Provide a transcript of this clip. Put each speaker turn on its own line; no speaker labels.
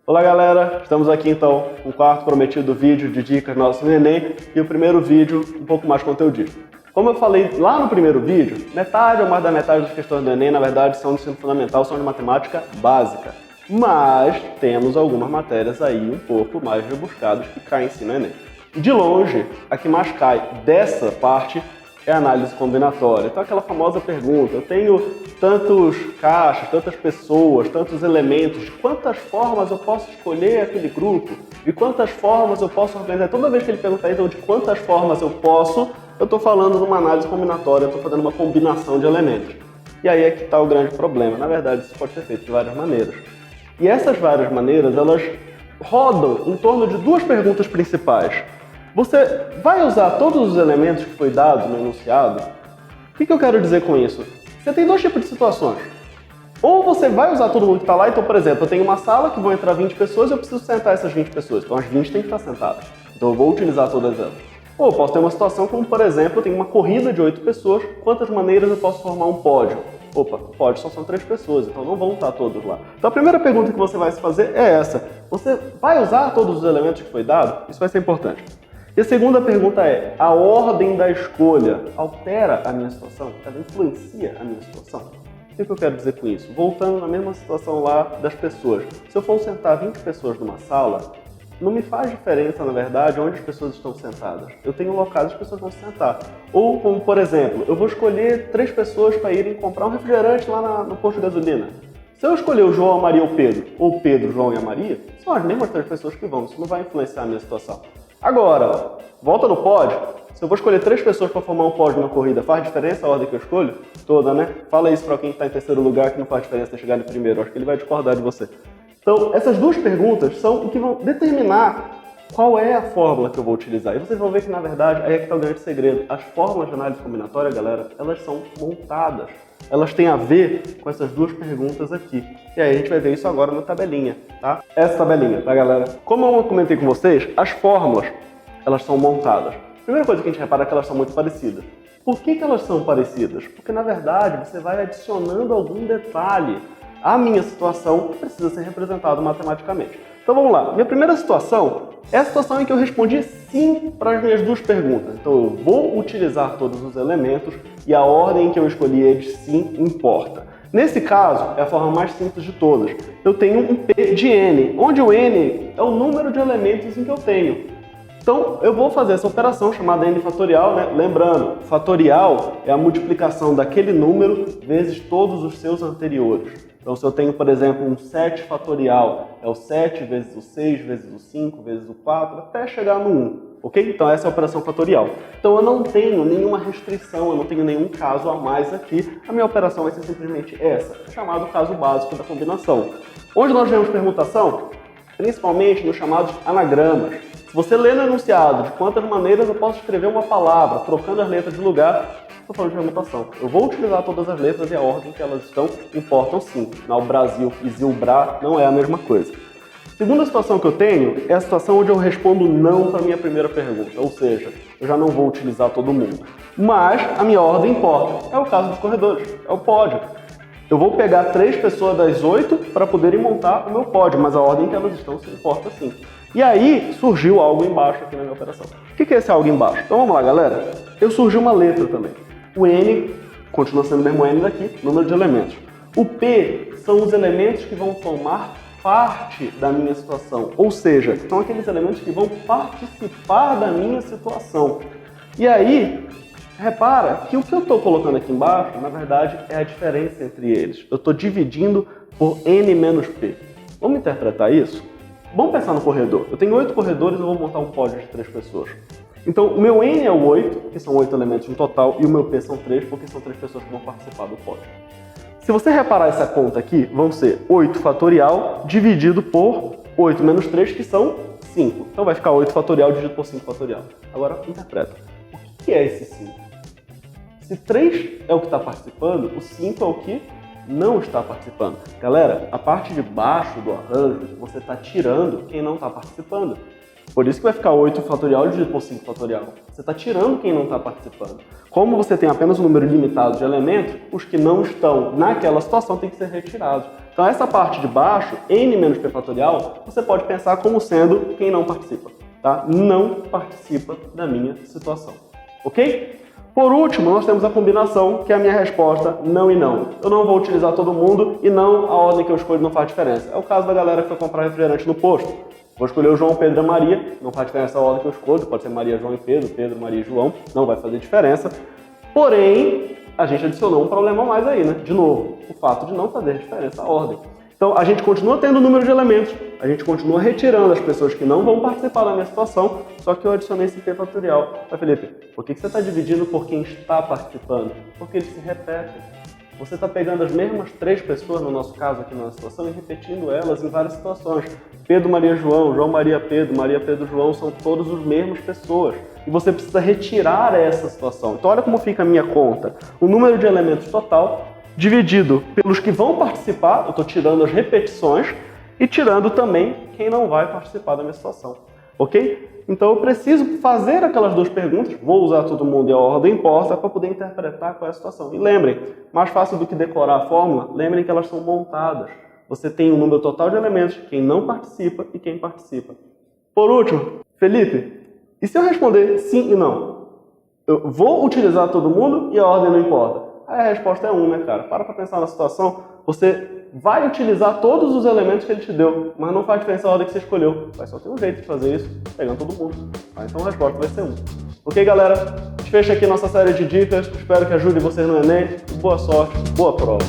Olá galera, estamos aqui então com o quarto prometido vídeo de dicas nosso no Enem e o primeiro vídeo um pouco mais conteudístico. Como eu falei lá no primeiro vídeo, metade ou mais da metade das questões do Enem na verdade são de ensino fundamental, são de matemática básica. Mas temos algumas matérias aí um pouco mais rebuscadas que caem sim no Enem. E de longe, a que mais cai dessa parte é a análise combinatória. Então aquela famosa pergunta, eu tenho tantos caixas, tantas pessoas, tantos elementos, de quantas formas eu posso escolher aquele grupo? De quantas formas eu posso organizar? Toda vez que ele pergunta então de quantas formas eu posso, eu estou falando de uma análise combinatória, eu estou fazendo uma combinação de elementos. E aí é que está o grande problema. Na verdade, isso pode ser feito de várias maneiras. E essas várias maneiras, elas rodam em torno de duas perguntas principais. Você vai usar todos os elementos que foi dado no enunciado? O que eu quero dizer com isso? Você tem dois tipos de situações. Ou você vai usar todo mundo que está lá, então, por exemplo, eu tenho uma sala que vão entrar 20 pessoas e eu preciso sentar essas 20 pessoas. Então as 20 têm que estar sentadas. Então eu vou utilizar todas elas. Ou eu posso ter uma situação como, por exemplo, eu tenho uma corrida de 8 pessoas, quantas maneiras eu posso formar um pódio? Opa, pódio só são 3 pessoas, então não vão estar todos lá. Então a primeira pergunta que você vai se fazer é essa. Você vai usar todos os elementos que foi dado? Isso vai ser importante. E a segunda pergunta é, a ordem da escolha altera a minha situação? Ela influencia a minha situação? O que eu quero dizer com isso? Voltando na mesma situação lá das pessoas. Se eu for sentar 20 pessoas numa sala, não me faz diferença, na verdade, onde as pessoas estão sentadas. Eu tenho locais onde as pessoas vão se sentar. Ou, como por exemplo, eu vou escolher 3 pessoas para irem comprar um refrigerante lá no posto de gasolina. Se eu escolher o João, a Maria ou o Pedro, ou o Pedro, o João e a Maria, são as mesmas 3 pessoas que vão. Isso não vai influenciar a minha situação. Agora, volta no pódio. Se eu vou escolher 3 pessoas para formar um pódio na corrida, faz diferença a ordem que eu escolho? Toda, né? Fala isso para quem está em terceiro lugar que não faz diferença ter chegado em primeiro. Acho que ele vai discordar de você. Então, essas duas perguntas são o que vão determinar qual é a fórmula que eu vou utilizar. E vocês vão ver que, na verdade, aí é que está o grande segredo. As fórmulas de análise combinatória, galera, elas são montadas. Elas têm a ver com essas duas perguntas aqui. E aí a gente vai ver isso agora na tabelinha, tá? Essa tabelinha, tá, galera? Como eu comentei com vocês, as fórmulas, elas são montadas. A primeira coisa que a gente repara é que elas são muito parecidas. Por que elas são parecidas? Porque, na verdade, você vai adicionando algum detalhe à minha situação que precisa ser representado matematicamente. Então vamos lá. Minha primeira situação é a situação em que eu respondi sim para as minhas duas perguntas. Então eu vou utilizar todos os elementos e a ordem que eu escolhi eles sim importa. Nesse caso, é a forma mais simples de todas. Eu tenho um P de N, onde o N é o número de elementos em que eu tenho. Então, eu vou fazer essa operação chamada N fatorial, né? Lembrando, fatorial é a multiplicação daquele número vezes todos os seus anteriores. Então, se eu tenho, por exemplo, um 7 fatorial, é o 7 vezes o 6 vezes o 5 vezes o 4, até chegar no 1, ok? Então, essa é a operação fatorial. Então, eu não tenho nenhuma restrição, eu não tenho nenhum caso a mais aqui. A minha operação vai ser simplesmente essa, chamado caso básico da combinação. Onde nós vemos permutação? Principalmente nos chamados anagramas. Se você lê no enunciado de quantas maneiras eu posso escrever uma palavra, trocando as letras de lugar, estou falando de permutação. Eu vou utilizar todas as letras e a ordem que elas estão importam sim. No Brasil e Zilbra não é a mesma coisa. Segunda situação que eu tenho é a situação onde eu respondo não para a minha primeira pergunta, ou seja, eu já não vou utilizar todo mundo. Mas a minha ordem importa. É o caso dos corredores, é o pódio. Eu vou pegar 3 pessoas das 8 para poderem montar o meu pódio, mas a ordem que elas estão se importa sim. E aí surgiu algo embaixo aqui na minha operação. O que é esse algo embaixo? Então vamos lá, galera. Eu surgiu uma letra também. O N continua sendo o mesmo N daqui, número de elementos. O P são os elementos que vão tomar parte da minha situação. Ou seja, são aqueles elementos que vão participar da minha situação. E aí, repara que o que eu estou colocando aqui embaixo, na verdade, é a diferença entre eles. Eu estou dividindo por N menos P. Vamos interpretar isso? Vamos pensar no corredor. Eu tenho 8 corredores e eu vou montar um pódio de 3 pessoas. Então, o meu N é o 8, que são 8 elementos no total, e o meu P são 3, porque são 3 pessoas que vão participar do pódio. Se você reparar essa conta aqui, vão ser 8 fatorial dividido por 8 menos 3, que são 5. Então vai ficar 8 fatorial dividido por 5 fatorial. Agora, interpreta. O que é esse 5? Se 3 é o que está participando, o 5 é o que não está participando. Galera, a parte de baixo do arranjo, você está tirando quem não está participando. Por isso que vai ficar 8 fatorial dividido por 5 fatorial. Você está tirando quem não está participando. Como você tem apenas um número limitado de elementos, os que não estão naquela situação têm que ser retirados. Então essa parte de baixo, n menos p fatorial, você pode pensar como sendo quem não participa, tá? Não participa da minha situação, ok? Por último, nós temos a combinação, que é a minha resposta não e não. Eu não vou utilizar todo mundo e não, a ordem que eu escolho não faz diferença. É o caso da galera que foi comprar refrigerante no posto. Vou escolher o João, Pedro e Maria, não faz diferença a ordem que eu escolho, pode ser Maria, João e Pedro, Pedro, Maria e João, não vai fazer diferença. Porém, a gente adicionou um problema a mais aí, né? De novo, o fato de não fazer diferença a ordem. Então, a gente continua tendo o número de elementos, a gente continua retirando as pessoas que não vão participar da minha situação, só que eu adicionei esse p fatorial. Mas, Felipe, por que você está dividindo por quem está participando? Porque eles se repetem. Você está pegando as mesmas 3 pessoas, no nosso caso aqui na situação, e repetindo elas em várias situações. Pedro, Maria, João, João, Maria, Pedro, João, são todas as mesmas pessoas. E você precisa retirar essa situação. Então, olha como fica a minha conta. O número de elementos total dividido pelos que vão participar, eu estou tirando as repetições e tirando também quem não vai participar da minha situação, ok? Então eu preciso fazer aquelas 2 perguntas, vou usar todo mundo e a ordem importa, para poder interpretar qual é a situação. E lembrem, mais fácil do que decorar a fórmula, lembrem que elas são montadas. Você tem o número total de elementos, quem não participa e quem participa. Por último, Felipe, e se eu responder sim e não? Eu vou utilizar todo mundo e a ordem não importa? Aí a resposta é 1, né, cara? Para pensar na situação, você vai utilizar todos os elementos que ele te deu, mas não faz diferença a ordem que você escolheu. Vai só ter um jeito de fazer isso, pegando todo mundo. Tá? Então a resposta vai ser 1. Ok, galera? A gente fecha aqui nossa série de dicas. Espero que ajude vocês no Enem. Boa sorte, boa prova.